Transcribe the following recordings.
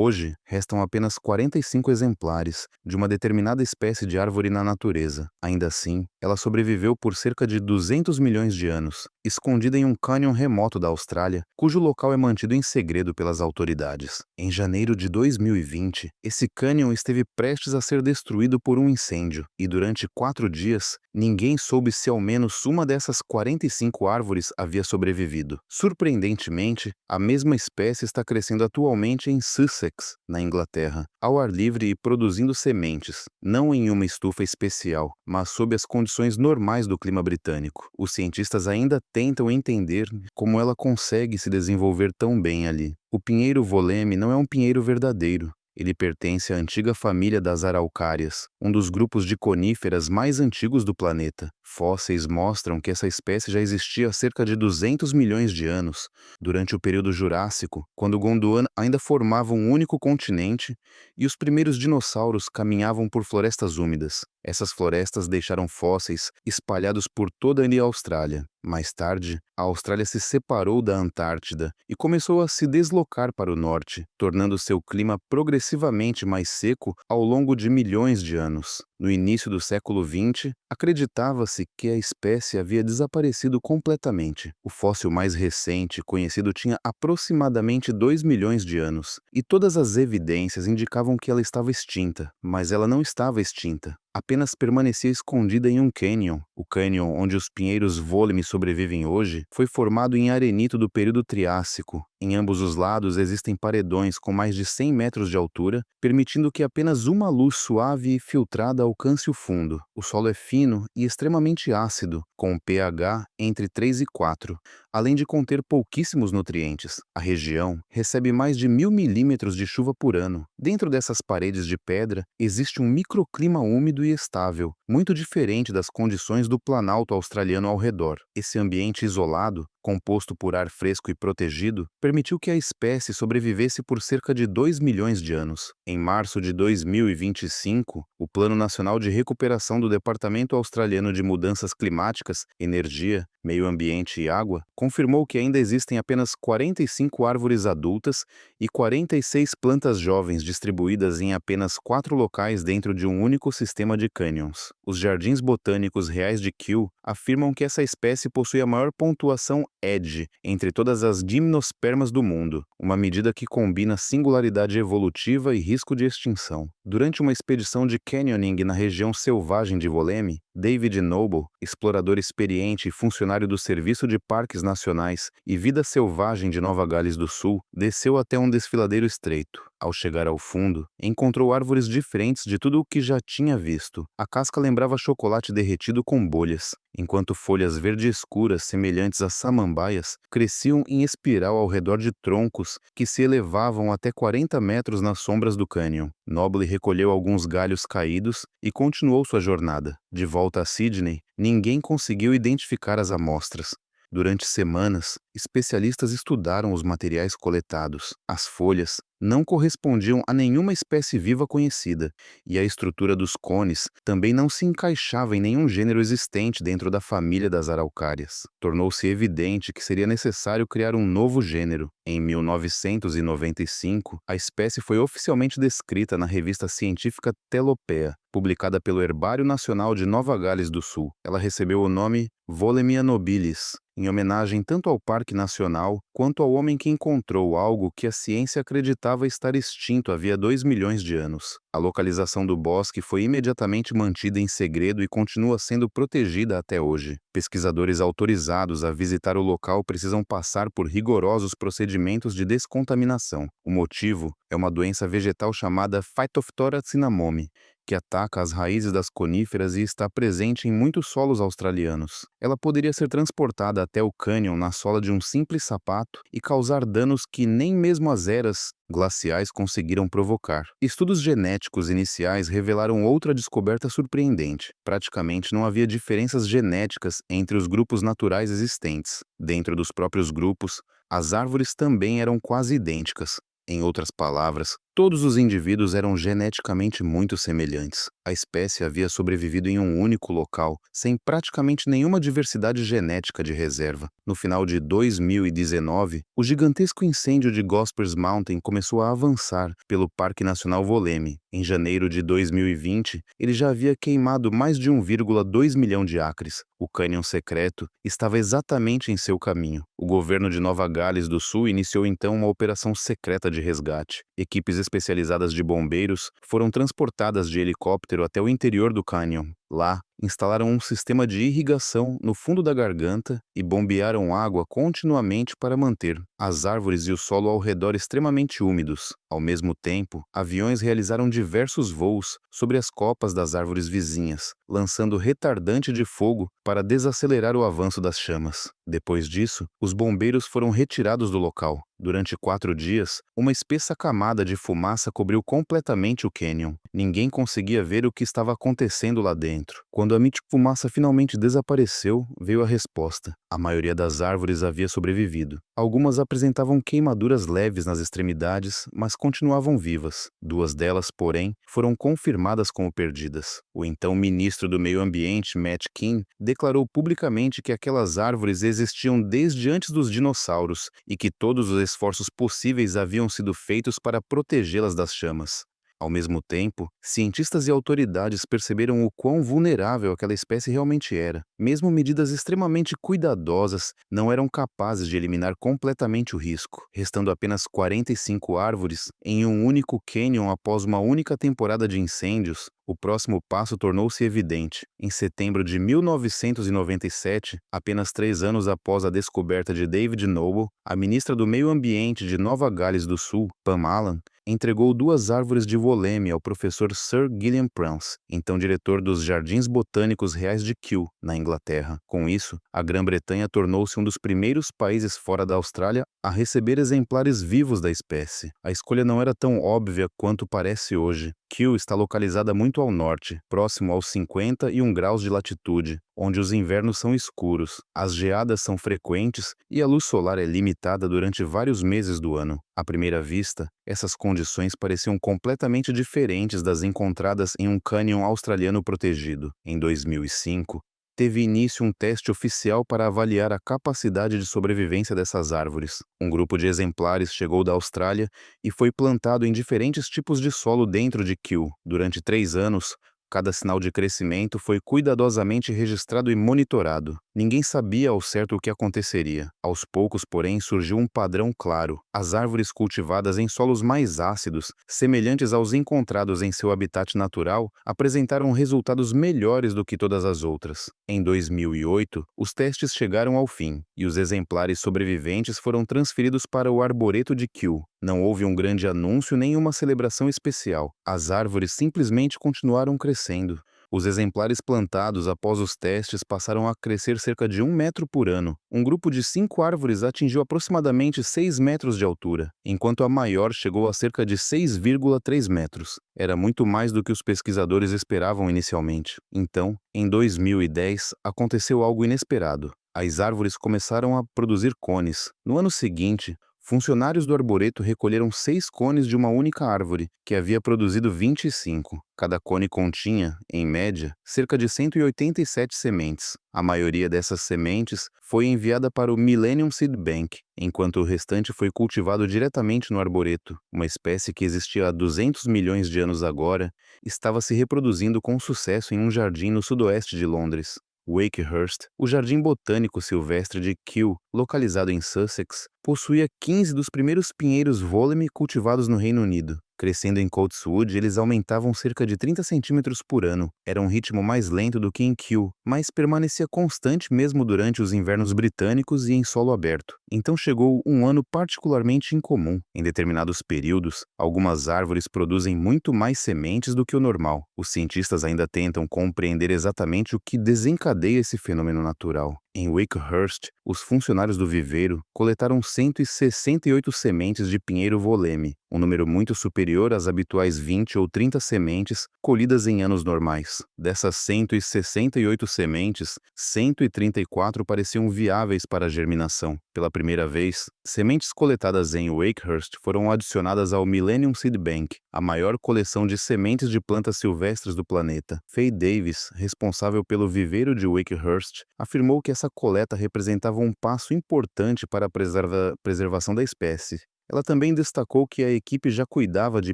Hoje, restam apenas 45 exemplares de uma determinada espécie de árvore na natureza. Ainda assim, ela sobreviveu por cerca de 200 milhões de anos, escondida em um cânion remoto da Austrália, cujo local é mantido em segredo pelas autoridades. Em janeiro de 2020, esse cânion esteve prestes a ser destruído por um incêndio, e durante 4 dias, ninguém soube se ao menos uma dessas 45 árvores havia sobrevivido. Surpreendentemente, a mesma espécie está crescendo atualmente em Sussex, na Inglaterra, ao ar livre e produzindo sementes, não em uma estufa especial, mas sob as condições normais do clima britânico. Os cientistas ainda tentam entender como ela consegue se desenvolver tão bem ali. O pinheiro Woleme não é um pinheiro verdadeiro. Ele pertence à antiga família das araucárias, um dos grupos de coníferas mais antigos do planeta. Fósseis mostram que essa espécie já existia há cerca de 200 milhões de anos, durante o período Jurássico, quando Gondwana ainda formava um único continente e os primeiros dinossauros caminhavam por florestas úmidas. Essas florestas deixaram fósseis espalhados por toda a Austrália. Mais tarde, a Austrália se separou da Antártida e começou a se deslocar para o norte, tornando seu clima progressivamente mais seco ao longo de milhões de anos. No início do século XX, acreditava-se que a espécie havia desaparecido completamente. O fóssil mais recente conhecido tinha aproximadamente 2 milhões de anos, e todas as evidências indicavam que ela estava extinta, mas ela não estava extinta. Apenas permanecia escondida em um cânion. O cânion onde os pinheiros Woleme sobrevivem hoje foi formado em arenito do período Triássico. Em ambos os lados existem paredões com mais de 100 metros de altura, permitindo que apenas uma luz suave e filtrada alcance o fundo. O solo é fino e extremamente ácido, com um pH entre 3 e 4, além de conter pouquíssimos nutrientes. A região recebe mais de 1000 milímetros de chuva por ano. Dentro dessas paredes de pedra, existe um microclima úmido e estável, muito diferente das condições do planalto australiano ao redor. Esse ambiente isolado, composto por ar fresco e protegido, permitiu que a espécie sobrevivesse por cerca de 2 milhões de anos. Em março de 2025, o Plano Nacional de Recuperação do Departamento Australiano de Mudanças Climáticas, Energia, Meio Ambiente e Água confirmou que ainda existem apenas 45 árvores adultas e 46 plantas jovens distribuídas em apenas 4 locais dentro de um único sistema de cânions. Os Jardins Botânicos Reais de Kew afirmam que essa espécie possui a maior pontuação EDGE entre todas as gimnospermas do mundo, uma medida que combina singularidade evolutiva e risco de extinção. Durante uma expedição de canyoning na região selvagem de Woleme, David Noble, explorador experiente e funcionário do Serviço de Parques Nacionais e Vida Selvagem de Nova Gales do Sul, desceu até um desfiladeiro estreito. Ao chegar ao fundo, encontrou árvores diferentes de tudo o que já tinha visto. A casca lembrava chocolate derretido com bolhas, enquanto folhas verde escuras semelhantes a samambaias cresciam em espiral ao redor de troncos que se elevavam até 40 metros nas sombras do cânion. Noble recolheu alguns galhos caídos e continuou sua jornada. De volta a Sydney, ninguém conseguiu identificar as amostras. Durante semanas, especialistas estudaram os materiais coletados. As folhas não correspondiam a nenhuma espécie viva conhecida, e a estrutura dos cones também não se encaixava em nenhum gênero existente dentro da família das araucárias. Tornou-se evidente que seria necessário criar um novo gênero. Em 1995, a espécie foi oficialmente descrita na revista científica Telopea, publicada pelo Herbário Nacional de Nova Gales do Sul. Ela recebeu o nome Wollemia nobilis, em homenagem tanto ao Parque Nacional quanto ao homem que encontrou algo que a ciência acreditava estar extinto havia 2 milhões de anos. A localização do bosque foi imediatamente mantida em segredo e continua sendo protegida até hoje. Pesquisadores autorizados a visitar o local precisam passar por rigorosos procedimentos de descontaminação. O motivo é uma doença vegetal chamada Phytophthora cinnamome, que ataca as raízes das coníferas e está presente em muitos solos australianos. Ela poderia ser transportada até o cânion na sola de um simples sapato e causar danos que nem mesmo as eras glaciais conseguiram provocar. Estudos genéticos iniciais revelaram outra descoberta surpreendente. Praticamente não havia diferenças genéticas entre os grupos naturais existentes. Dentro dos próprios grupos, as árvores também eram quase idênticas. Em outras palavras, todos os indivíduos eram geneticamente muito semelhantes. A espécie havia sobrevivido em um único local, sem praticamente nenhuma diversidade genética de reserva. No final de 2019, o gigantesco incêndio de Gospers Mountain começou a avançar pelo Parque Nacional Woleme. Em janeiro de 2020, ele já havia queimado mais de 1,2 milhão de acres. O cânion secreto estava exatamente em seu caminho. O governo de Nova Gales do Sul iniciou então uma operação secreta de resgate. Equipes especializadas de bombeiros foram transportadas de helicóptero até o interior do cânion. Lá, instalaram um sistema de irrigação no fundo da garganta e bombearam água continuamente para manter as árvores e o solo ao redor extremamente úmidos. Ao mesmo tempo, aviões realizaram diversos voos sobre as copas das árvores vizinhas, lançando retardante de fogo para desacelerar o avanço das chamas. Depois disso, os bombeiros foram retirados do local. Durante 4 dias, uma espessa camada de fumaça cobriu completamente o cânion. Ninguém conseguia ver o que estava acontecendo lá dentro. Quando a mítica fumaça finalmente desapareceu, veio a resposta. A maioria das árvores havia sobrevivido. Algumas apresentavam queimaduras leves nas extremidades, mas continuavam vivas. 2 delas, porém, foram confirmadas como perdidas. O então ministro do Meio Ambiente, Matt Kean, declarou publicamente que aquelas árvores existiam desde antes dos dinossauros e que todos os esforços possíveis haviam sido feitos para protegê-las das chamas. Ao mesmo tempo, cientistas e autoridades perceberam o quão vulnerável aquela espécie realmente era. Mesmo medidas extremamente cuidadosas não eram capazes de eliminar completamente o risco, restando apenas 45 árvores em um único cânion após uma única temporada de incêndios. O próximo passo tornou-se evidente. Em setembro de 1997, apenas 3 anos após a descoberta de David Noble, a ministra do Meio Ambiente de Nova Gales do Sul, Pam Allen, entregou 2 árvores de Woleme ao professor Sir Gillian Prance, então diretor dos Jardins Botânicos Reais de Kew, na Inglaterra. Com isso, a Grã-Bretanha tornou-se um dos primeiros países fora da Austrália a receber exemplares vivos da espécie. A escolha não era tão óbvia quanto parece hoje. Kew está localizada muito ao norte, próximo aos 51 graus de latitude, onde os invernos são escuros, as geadas são frequentes e a luz solar é limitada durante vários meses do ano. À primeira vista, essas condições pareciam completamente diferentes das encontradas em um cânion australiano protegido. Em 2005, teve início um teste oficial para avaliar a capacidade de sobrevivência dessas árvores. Um grupo de exemplares chegou da Austrália e foi plantado em diferentes tipos de solo dentro de Kew. Durante 3 anos, cada sinal de crescimento foi cuidadosamente registrado e monitorado. Ninguém sabia ao certo o que aconteceria. Aos poucos, porém, surgiu um padrão claro. As árvores cultivadas em solos mais ácidos, semelhantes aos encontrados em seu habitat natural, apresentaram resultados melhores do que todas as outras. Em 2008, os testes chegaram ao fim, e os exemplares sobreviventes foram transferidos para o Arboreto de Kew. Não houve um grande anúncio nem uma celebração especial. As árvores simplesmente continuaram crescendo. Os exemplares plantados após os testes passaram a crescer cerca de 1 metro por ano. Um grupo de 5 árvores atingiu aproximadamente 6 metros de altura, enquanto a maior chegou a cerca de 6,3 metros. Era muito mais do que os pesquisadores esperavam inicialmente. Então, em 2010, aconteceu algo inesperado. As árvores começaram a produzir cones. No ano seguinte, funcionários do arboreto recolheram 6 cones de uma única árvore, que havia produzido 25. Cada cone continha, em média, cerca de 187 sementes. A maioria dessas sementes foi enviada para o Millennium Seed Bank, enquanto o restante foi cultivado diretamente no arboreto. Uma espécie que existia há 200 milhões de anos agora, estava se reproduzindo com sucesso em um jardim no sudoeste de Londres. Wakehurst, o Jardim Botânico Silvestre de Kew, localizado em Sussex, possuía 15 dos primeiros pinheiros Woleme cultivados no Reino Unido. Crescendo em Coatswood, eles aumentavam cerca de 30 centímetros por ano. Era um ritmo mais lento do que em Kew, mas permanecia constante mesmo durante os invernos britânicos e em solo aberto. Então chegou um ano particularmente incomum. Em determinados períodos, algumas árvores produzem muito mais sementes do que o normal. Os cientistas ainda tentam compreender exatamente o que desencadeia esse fenômeno natural. Em Wakehurst, os funcionários do viveiro coletaram 168 sementes de pinheiro voleme, um número muito superior às habituais 20 ou 30 sementes colhidas em anos normais. Dessas 168 sementes, 134 pareciam viáveis para a germinação. Pela primeira vez, sementes coletadas em Wakehurst foram adicionadas ao Millennium Seed Bank, a maior coleção de sementes de plantas silvestres do planeta. Faye Davis, responsável pelo viveiro de Wakehurst, afirmou que essa coleta representava um passo importante para a preservação da espécie. Ela também destacou que a equipe já cuidava de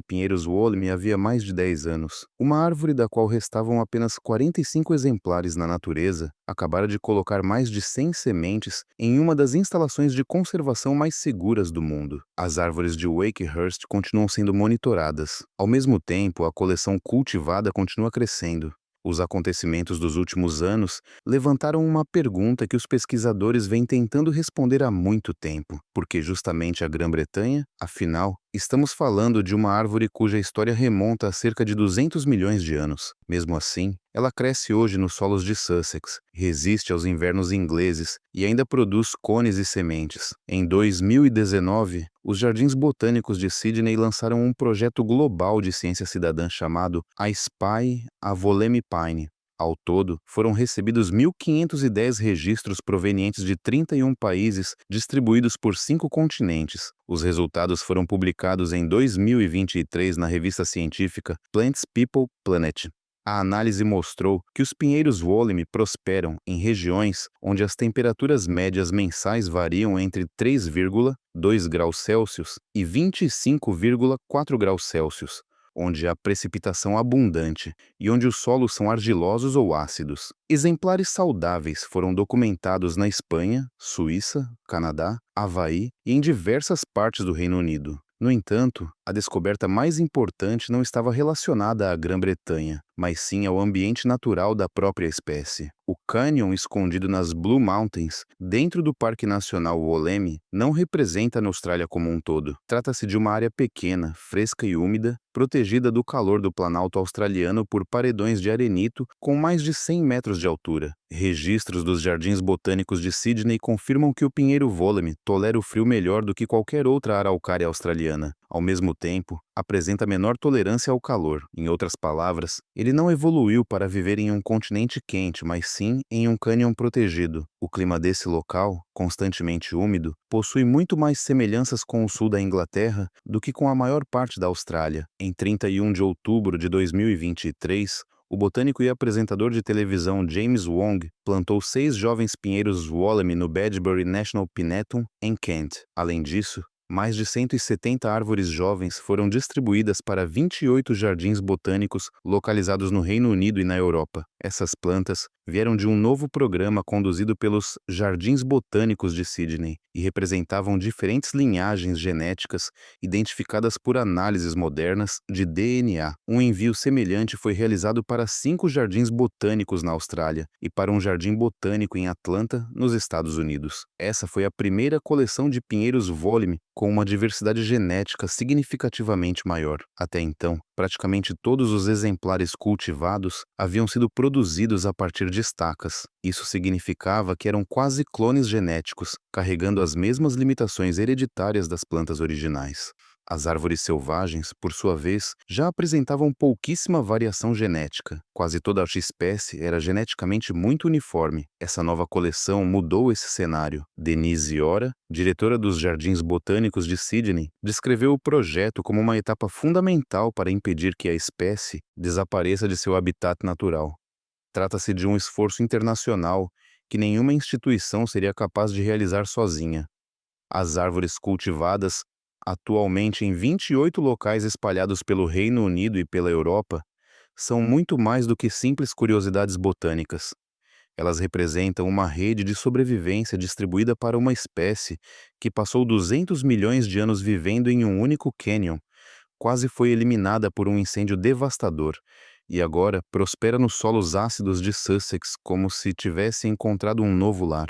pinheiros Wollemi havia mais de 10 anos. Uma árvore da qual restavam apenas 45 exemplares na natureza acabara de colocar mais de 100 sementes em uma das instalações de conservação mais seguras do mundo. As árvores de Wakehurst continuam sendo monitoradas. Ao mesmo tempo, a coleção cultivada continua crescendo. Os acontecimentos dos últimos anos levantaram uma pergunta que os pesquisadores vêm tentando responder há muito tempo. Por que justamente a Grã-Bretanha? Afinal, estamos falando de uma árvore cuja história remonta a cerca de 200 milhões de anos. Mesmo assim, ela cresce hoje nos solos de Sussex, resiste aos invernos ingleses e ainda produz cones e sementes. Em 2019, os Jardins Botânicos de Sydney lançaram um projeto global de ciência cidadã chamado I Spy a Wollemi Pine. Ao todo, foram recebidos 1.510 registros provenientes de 31 países distribuídos por 5 continentes. Os resultados foram publicados em 2023 na revista científica Plants People Planet. A análise mostrou que os pinheiros Wollemi prosperam em regiões onde as temperaturas médias mensais variam entre 3,2 graus Celsius e 25,4 graus Celsius, onde há precipitação abundante e onde os solos são argilosos ou ácidos. Exemplares saudáveis foram documentados na Espanha, Suíça, Canadá, Havaí e em diversas partes do Reino Unido. No entanto, a descoberta mais importante não estava relacionada à Grã-Bretanha, mas sim ao ambiente natural da própria espécie. O cânion escondido nas Blue Mountains, dentro do Parque Nacional Wollemi, não representa a Austrália como um todo. Trata-se de uma área pequena, fresca e úmida, protegida do calor do Planalto australiano por paredões de arenito com mais de 100 metros de altura. Registros dos Jardins Botânicos de Sydney confirmam que o pinheiro Wollemi tolera o frio melhor do que qualquer outra araucária australiana. Ao mesmo tempo, apresenta menor tolerância ao calor. Em outras palavras, ele não evoluiu para viver em um continente quente, mas sim em um cânion protegido. O clima desse local, constantemente úmido, possui muito mais semelhanças com o sul da Inglaterra do que com a maior parte da Austrália. Em 31 de outubro de 2023, o botânico e apresentador de televisão James Wong plantou 6 jovens pinheiros Wollemi no Badbury National Pinetum, em Kent. Além disso, mais de 170 árvores jovens foram distribuídas para 28 jardins botânicos localizados no Reino Unido e na Europa. Essas plantas vieram de um novo programa conduzido pelos Jardins Botânicos de Sydney e representavam diferentes linhagens genéticas identificadas por análises modernas de DNA. Um envio semelhante foi realizado para 5 jardins botânicos na Austrália e para um jardim botânico em Atlanta, nos Estados Unidos. Essa foi a primeira coleção de pinheiros Wollemi com uma diversidade genética significativamente maior. Até então, praticamente todos os exemplares cultivados haviam sido produzidos a partir de estacas. Isso significava que eram quase clones genéticos, carregando as mesmas limitações hereditárias das plantas originais. As árvores selvagens, por sua vez, já apresentavam pouquíssima variação genética. Quase toda a espécie era geneticamente muito uniforme. Essa nova coleção mudou esse cenário. Denise Ora, diretora dos Jardins Botânicos de Sydney, descreveu o projeto como uma etapa fundamental para impedir que a espécie desapareça de seu habitat natural. Trata-se de um esforço internacional que nenhuma instituição seria capaz de realizar sozinha. As árvores cultivadas atualmente em 28 locais espalhados pelo Reino Unido e pela Europa, são muito mais do que simples curiosidades botânicas. Elas representam uma rede de sobrevivência distribuída para uma espécie que passou 200 milhões de anos vivendo em um único cânion, quase foi eliminada por um incêndio devastador, e agora prospera nos solos ácidos de Sussex como se tivesse encontrado um novo lar.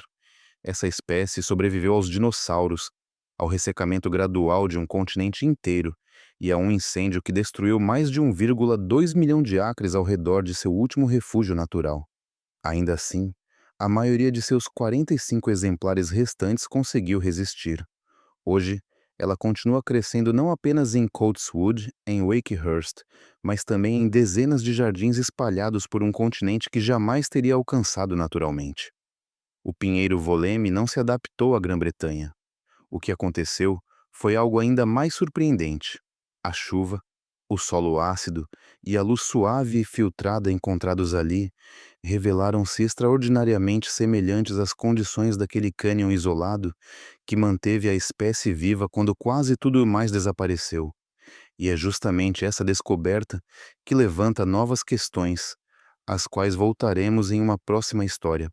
Essa espécie sobreviveu aos dinossauros, ao ressecamento gradual de um continente inteiro e a um incêndio que destruiu mais de 1,2 milhão de acres ao redor de seu último refúgio natural. Ainda assim, A maioria de seus 45 exemplares restantes conseguiu resistir. Hoje, ela continua crescendo não apenas em Coatswood, em Wakehurst, mas também em dezenas de jardins espalhados por um continente que jamais teria alcançado naturalmente. O pinheiro Voleme não se adaptou à Grã-Bretanha. O que aconteceu foi algo ainda mais surpreendente. A chuva, o solo ácido e a luz suave e filtrada encontrados ali revelaram-se extraordinariamente semelhantes às condições daquele cânion isolado que manteve a espécie viva quando quase tudo mais desapareceu. E é justamente essa descoberta que levanta novas questões, às quais voltaremos em uma próxima história.